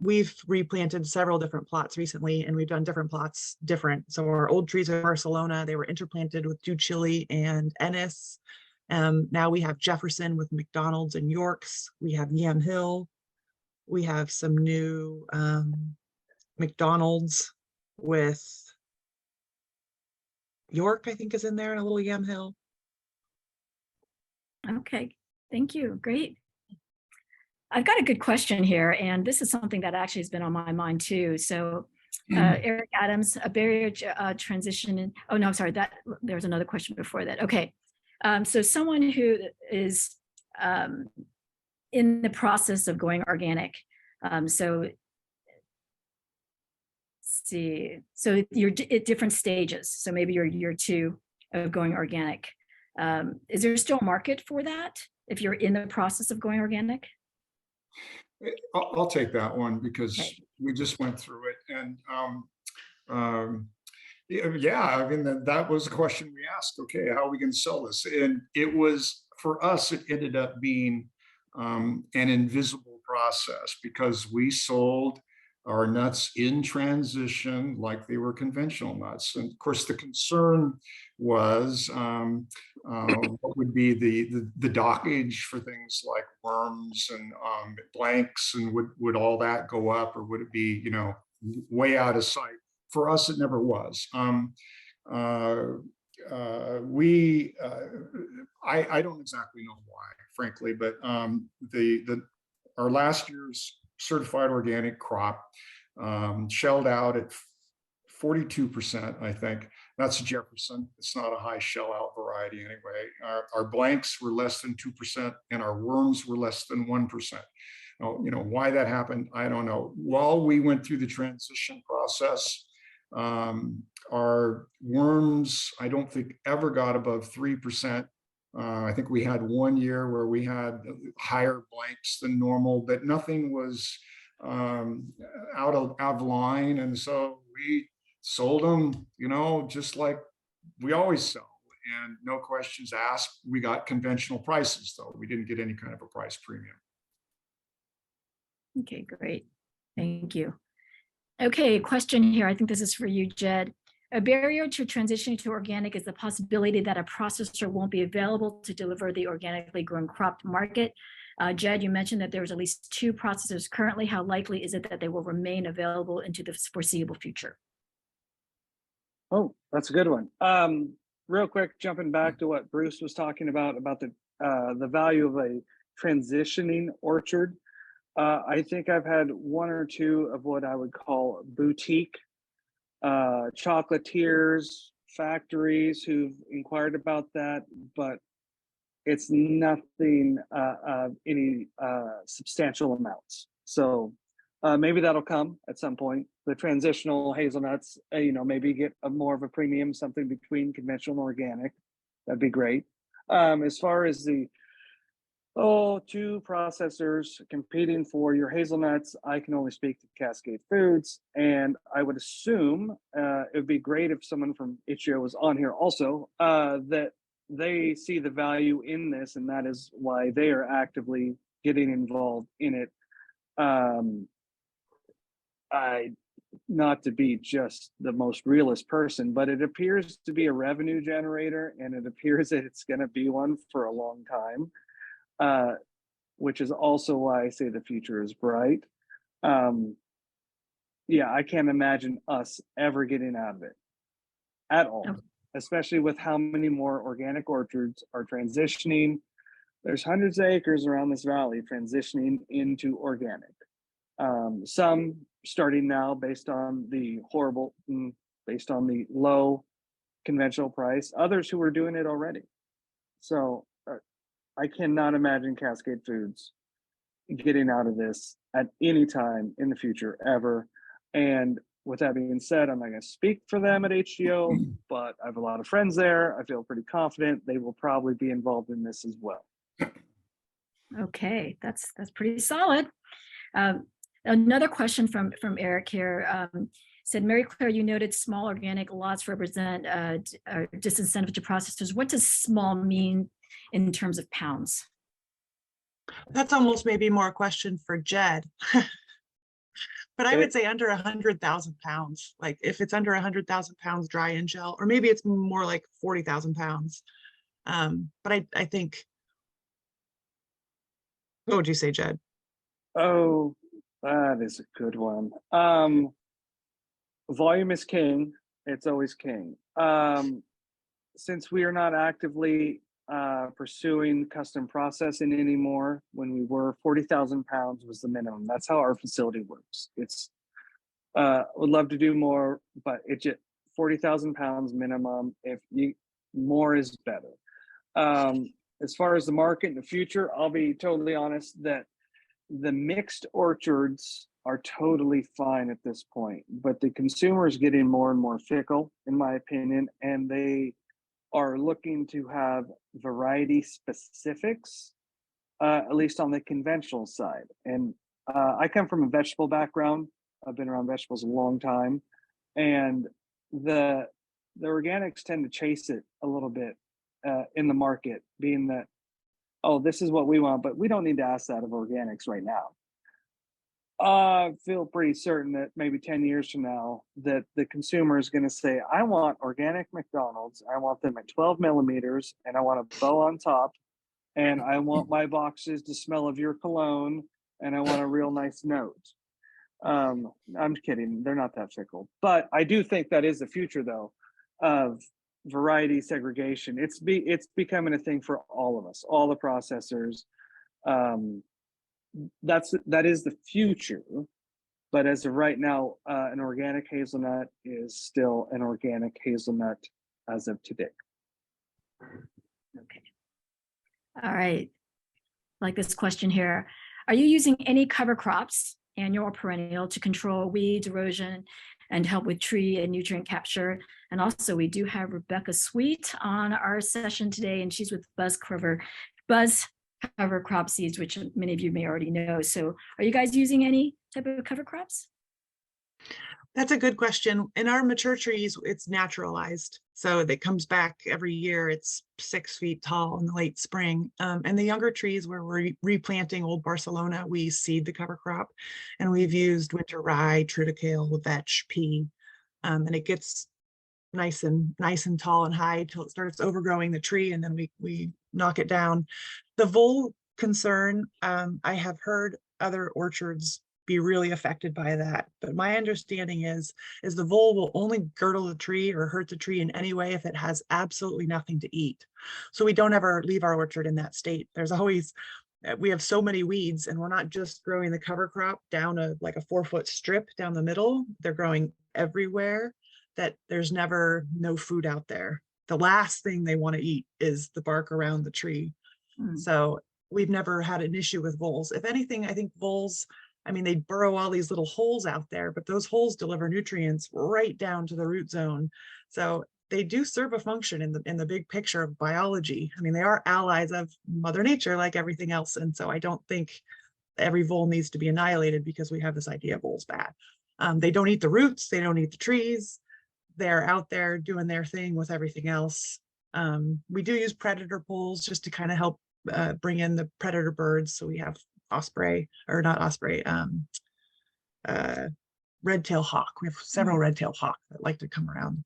We've replanted several different plots recently, and we've done different plots different. So our old trees are Barcelona. They were interplanted with dew chili and Ennis. Now we have Jefferson with McDonald's and Yorks. We have Yam Hill. We have some new McDonald's with York, I think, is in there, and a little Yam Hill. Okay, thank you. Great. I've got a good question here, and this is something that actually has been on my mind too. So Eric Adams, a barrier transition. Oh no, I'm sorry, there's another question before that. Okay, so someone who is in the process of going organic. So you're at different stages. So maybe you're year 2 of going organic. Is there still a market for that if you're in the process of going organic? I'll take that one because Okay. we just went through it. And yeah, I mean, that was the question we asked. Okay, how are we going to sell this? And it was, for us, it ended up being an invisible process because we sold our nuts in transition like they were conventional nuts. And of course, the concern was what would be the dockage for things like worms and blanks, and would all that go up, or would it be, way out of sight? For us, it never was. I don't exactly know why, frankly, but our last year's certified organic crop shelled out at 42%, I think. That's Jefferson. It's not a high shell out variety anyway. Our blanks were less than 2%, and our worms were less than 1%. Why that happened, I don't know. While we went through the transition process, our worms, I don't think, ever got above 3%. I think we had one year where we had higher blanks than normal, but nothing was um, out of line. And so we sold them, just like we always sell. And no questions asked. We got conventional prices, though. We didn't get any kind of a price premium. Okay, great. Thank you. Okay, question here. I think this is for you, Jed. A barrier to transitioning to organic is the possibility that a processor won't be available to deliver the organically grown crop to market. Jed, you mentioned that there's at least 2 processors currently. How likely is it that they will remain available into the foreseeable future? Oh, that's a good one. Real quick, jumping back to what Bruce was talking about the value of a transitioning orchard. I think I've had 1 or 2 of what I would call boutique chocolatiers, factories who've inquired about that, but it's nothing of any substantial amounts. So maybe that'll come at some point. The transitional hazelnuts, maybe get more of a premium, something between conventional and organic. That'd be great. As far as the 2 processors competing for your hazelnuts, I can only speak to Cascade Foods, and I would assume it would be great if someone from HGO was on here also, that they see the value in this, and that is why they are actively getting involved in it. Not to be just the most realist person, but it appears to be a revenue generator, and it appears that it's going to be one for a long time. Which is also why I say the future is bright. Yeah, I can't imagine us ever getting out of it at all, especially with how many more organic orchards are transitioning. There's hundreds of acres around this valley transitioning into organic. Some starting now based on the low conventional price, others who are doing it already. So I cannot imagine Cascade Foods getting out of this at any time in the future ever. And with that being said, I'm not going to speak for them at HGO, but I have a lot of friends there. I feel pretty confident they will probably be involved in this as well. Okay, that's pretty solid. Another question from Eric here. Said, Mary Claire, you noted small organic lots represent a disincentive to processors. What does small mean in terms of pounds? That's almost maybe more a question for Jed. But I would say under 100,000 pounds. Like if it's under 100,000 pounds dry in gel, or maybe it's more like 40,000 pounds. But I think, what would you say, Jed? Oh, that is a good one. Volume is king. It's always king. Since we are not actively pursuing custom processing anymore, when we were 40,000 pounds was the minimum. That's how our facility works. It's would love to do more, but it's just 40,000 pounds minimum. If you more is better. As far as the market in the future, I'll be totally honest that the mixed orchards are totally fine at this point, but the consumer is getting more and more fickle, in my opinion, and they are looking to have variety specifics, at least on the conventional side. And I come from a vegetable background. I've been around vegetables a long time, and the organics tend to chase it a little bit in the market, being that, oh, this is what we want, but we don't need to ask that of organics right now. I feel pretty certain that maybe 10 years from now that the consumer is going to say, I want organic McDonald's. I want them at 12 millimeters, and I want a bow on top, and I want my boxes to smell of your cologne, and I want a real nice note. I'm kidding. They're not that fickle. But I do think that is the future, though, of variety segregation. It's becoming a thing for all of us, all the processors. That is the future, but as of right now, an organic hazelnut is still an organic hazelnut as of today. Okay. All right. Like this question here. Are you using any cover crops, annual or perennial, to control weeds, erosion, and help with tree and nutrient capture? And also, we do have Rebecca Sweet on our session today, and she's with Buzz cover crop seeds, which many of you may already know. So are you guys using any type of cover crops? That's a good question. In our mature trees, it's naturalized. So it comes back every year. It's 6 feet tall in the late spring. And the younger trees where we're replanting old Barcelona, we seed the cover crop. And we've used winter rye, triticale, vetch, pea. And it gets nice and tall and high till it starts overgrowing the tree, and then we knock it down. The vole concern, I have heard other orchards be really affected by that, but my understanding is the vole will only girdle the tree or hurt the tree in any way if it has absolutely nothing to eat. So we don't ever leave our orchard in that state. There's always we have so many weeds, and we're not just growing the cover crop down like a 4-foot strip down the middle. They're growing everywhere, that there's never no food out there. The last thing they want to eat is the bark around the tree. So we've never had an issue with voles. If anything, I think voles, I mean, they burrow all these little holes out there, but those holes deliver nutrients right down to the root zone. So they do serve a function in the big picture of biology. I mean, they are allies of Mother Nature like everything else. And so I don't think every vole needs to be annihilated because we have this idea of voles bad. They don't eat the roots, they don't eat the trees. They're out there doing their thing with everything else. We do use predator poles just to kind of help bring in the predator birds. So we have osprey, or not osprey, red-tailed hawk. We have several red-tailed hawk that like to come around.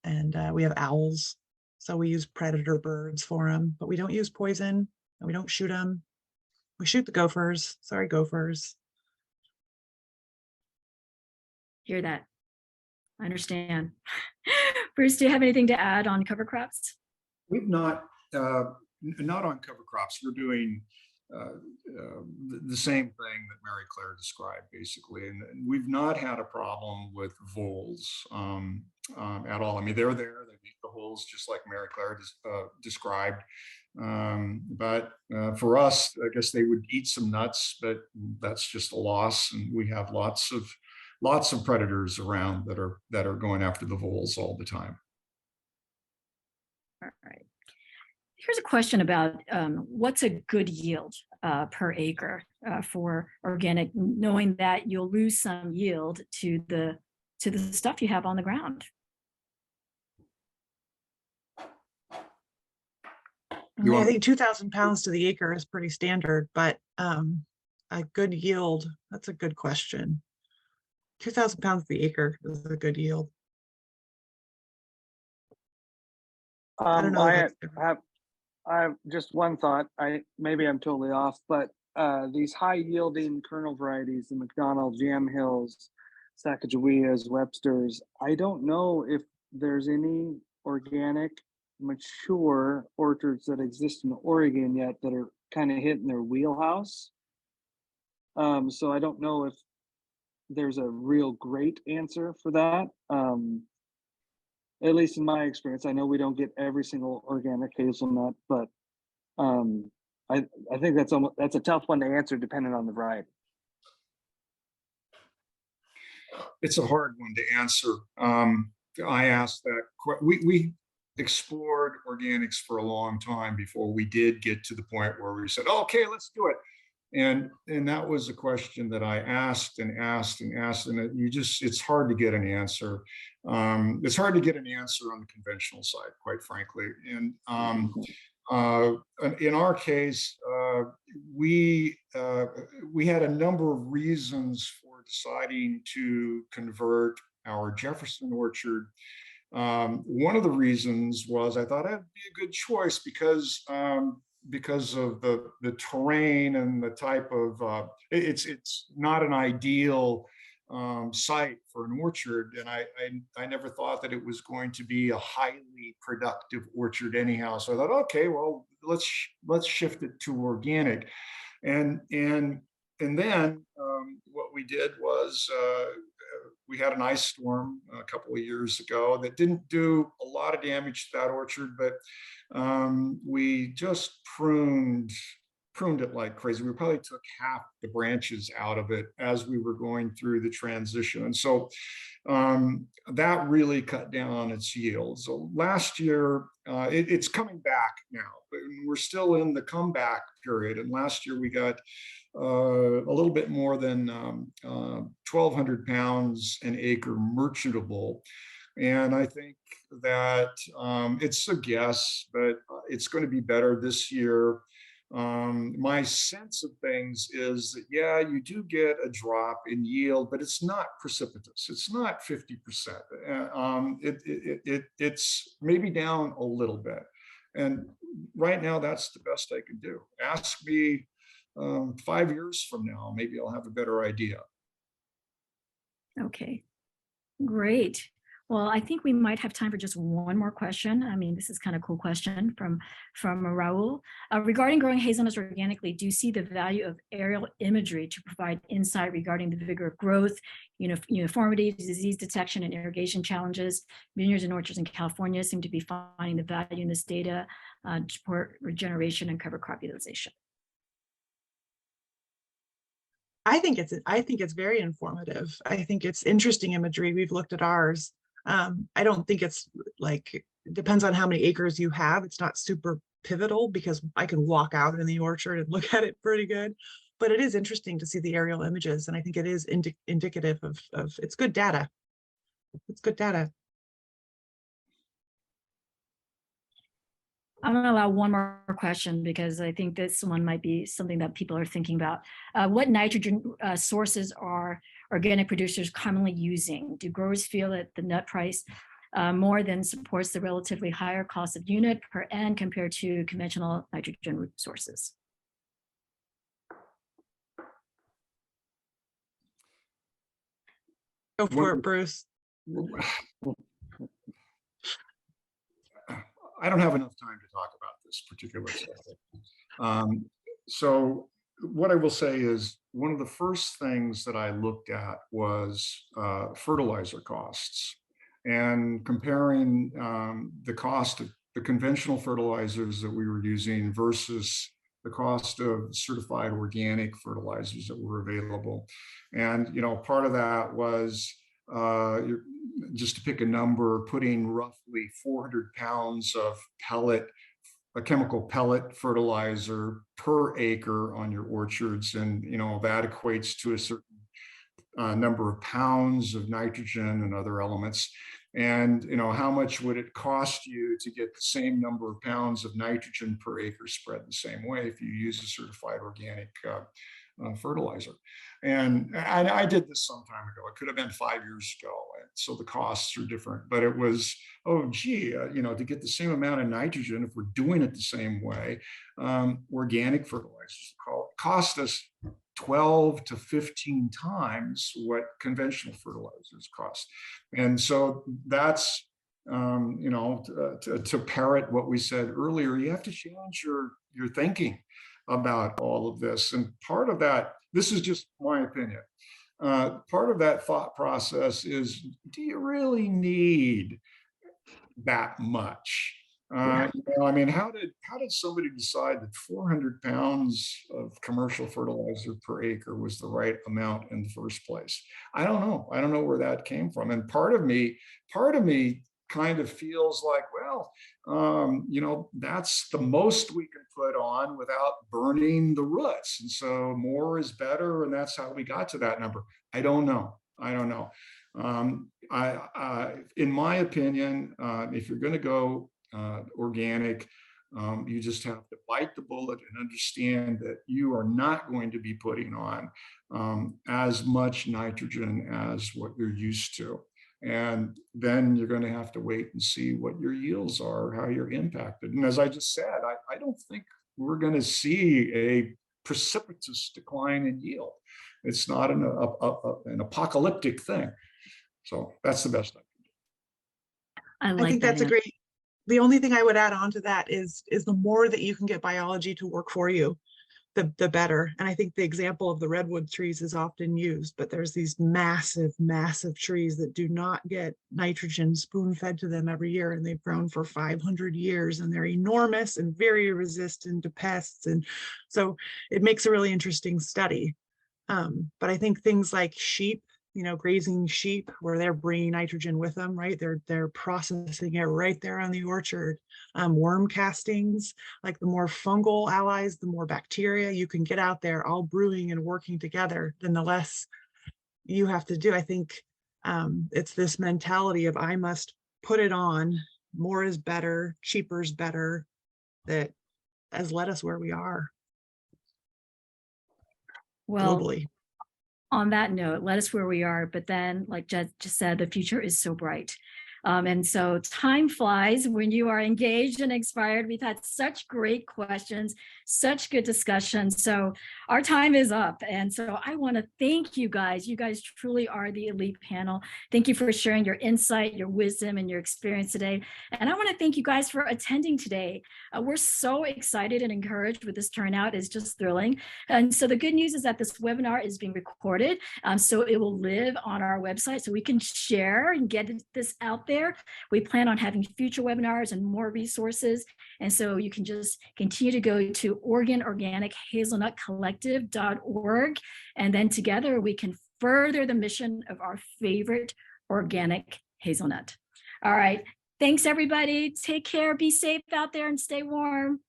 And we have owls. So we use predator birds for them, but we don't use poison and we don't shoot them. We shoot the gophers. Sorry, gophers. Hear that. I understand. Bruce, do you have anything to add on cover crops? We've not on cover crops. We're doing the same thing that Mary Claire described, basically, and we've not had a problem with voles at all. I mean, they're there; they eat the holes just like Mary Claire described. But for us, I guess they would eat some nuts, but that's just a loss, and we have lots of predators around that are going after the voles all the time. All right. Here's a question about what's a good yield per acre for organic, knowing that you'll lose some yield to the stuff you have on the ground. I think 2,000 pounds to the acre is pretty standard, but a good yield, that's a good question. 2,000 pounds to the acre is a good yield. I don't know. I have just one thought. Maybe I'm totally off, but these high yielding kernel varieties, the McDonald, Jam Hills, Sacagaweas, Websters, I don't know if there's any organic mature orchards that exist in Oregon yet that are kind of hitting their wheelhouse. So I don't know if there's a real great answer for that. At least in my experience, I know we don't get every single organic hazelnut, but I think that's a tough one to answer depending on the variety. It's a hard one to answer. I asked that. We explored organics for a long time before we did get to the point where we said, oh, okay, let's do it. And that was a question that I asked and asked and asked, and it's hard to get an answer. It's hard to get an answer on the conventional side, quite frankly. And in our case, we had a number of reasons for deciding to convert our Jefferson orchard. One of the reasons was I thought that'd be a good choice because of the terrain and the type of it's not an ideal site for an orchard, and I never thought that it was going to be a highly productive orchard anyhow. So I thought, okay, well, let's shift it to organic, and then what we did was we had an ice storm a couple of years ago that didn't do a lot of damage to that orchard, but we just pruned it like crazy. We probably took half the branches out of it as we were going through the transition. And so that really cut down on its yield. So last year, it's coming back now, but we're still in the comeback period. And last year we got a little bit more than 1,200 pounds an acre merchantable. And I think that it's a guess, but it's going to be better this year. My sense of things is that, yeah, you do get a drop in yield, but it's not precipitous. It's not 50%. It's maybe down a little bit. And right now, that's the best I can do. Ask me 5 years from now, maybe I'll have a better idea. Okay, great. Well, I think we might have time for just one more question. I mean, this is kind of a cool question from Raul. Regarding growing hazelnuts organically, do you see the value of aerial imagery to provide insight regarding the vigor of growth, uniformity, disease detection, and irrigation challenges? Vineyards and orchards in California seem to be finding the value in this data to support regeneration and cover crop utilization. I think it's very informative. I think it's interesting imagery. We've looked at ours. I don't think it's like, it depends on how many acres you have. It's not super pivotal because I can walk out in the orchard and look at it pretty good, but it is interesting to see the aerial images. And I think it is indicative of it's good data. It's good data. I'm going to allow one more question because I think this one might be something that people are thinking about. What nitrogen sources are organic producers commonly using? Do growers feel that the nut price more than supports the relatively higher cost of unit per N compared to conventional nitrogen sources? Go for it, Bruce. I don't have enough time to talk about this particular subject. So what I will say is one of the first things that I looked at was fertilizer costs and comparing the cost of the conventional fertilizers that we were using versus the cost of certified organic fertilizers that were available. And, part of that was just to pick a number, putting roughly 400 pounds of a chemical pellet fertilizer per acre on your orchards. And, that equates to a certain number of pounds of nitrogen and other elements. And, how much would it cost you to get the same number of pounds of nitrogen per acre spread the same way if you use a certified organic fertilizer? And I did this some time ago. It could have been 5 years ago. And so the costs are different, but it was, to get the same amount of nitrogen, if we're doing it the same way, organic fertilizers cost us 12 to 15 times what conventional fertilizers cost. And so that's, to parrot what we said earlier, you have to change your thinking about all of this. And part of that, this is just my opinion, part of that thought process is, do you really need that much? How did somebody decide that 400 pounds of commercial fertilizer per acre was the right amount in the first place? I don't know. I don't know where that came from. And part of me kind of feels like, well, that's the most we can put on without burning the roots. And so more is better. And that's how we got to that number. I don't know. In my opinion, if you're going to go organic, you just have to bite the bullet and understand that you are not going to be putting on as much nitrogen as what you're used to. And then you're going to have to wait and see what your yields are, how you're impacted. And as I just said, I don't think we're going to see a precipitous decline in yield. It's not an apocalyptic thing. So that's the best I can do. I think that's a great. The only thing I would add on to that is the more that you can get biology to work for you, the better. And I think the example of the redwood trees is often used, but there's these massive, massive trees that do not get nitrogen spoon fed to them every year. And they've grown for 500 years and they're enormous and very resistant to pests. And so it makes a really interesting study. But I think things like sheep grazing sheep where they're bringing nitrogen with them, right? They're processing it right there on the orchard. Worm castings, like the more fungal allies, the more bacteria you can get out there all brewing and working together, then the less you have to do. I think it's this mentality of I must put it on, more is better, cheaper is better, that has led us where we are Well, globally. on that note, let us where we are. But then, like Jed just said, the future is so bright. And so time flies when you are engaged and inspired. We've had such great questions, such good discussion. So our time is up. And so I want to thank you guys. You guys truly are the elite panel. Thank you for sharing your insight, your wisdom, and your experience today. And I want to thank you guys for attending today. We're so excited and encouraged with this turnout. It's just thrilling. And so the good news is that this webinar is being recorded. So it will live on our website so we can share and get this out there. We plan on having future webinars and more resources. And so you can just continue to go to Oregon Organic Hazelnut Collective.org. And then together we can further the mission of our favorite organic hazelnut. All right. Thanks, everybody. Take care. Be safe out there and stay warm.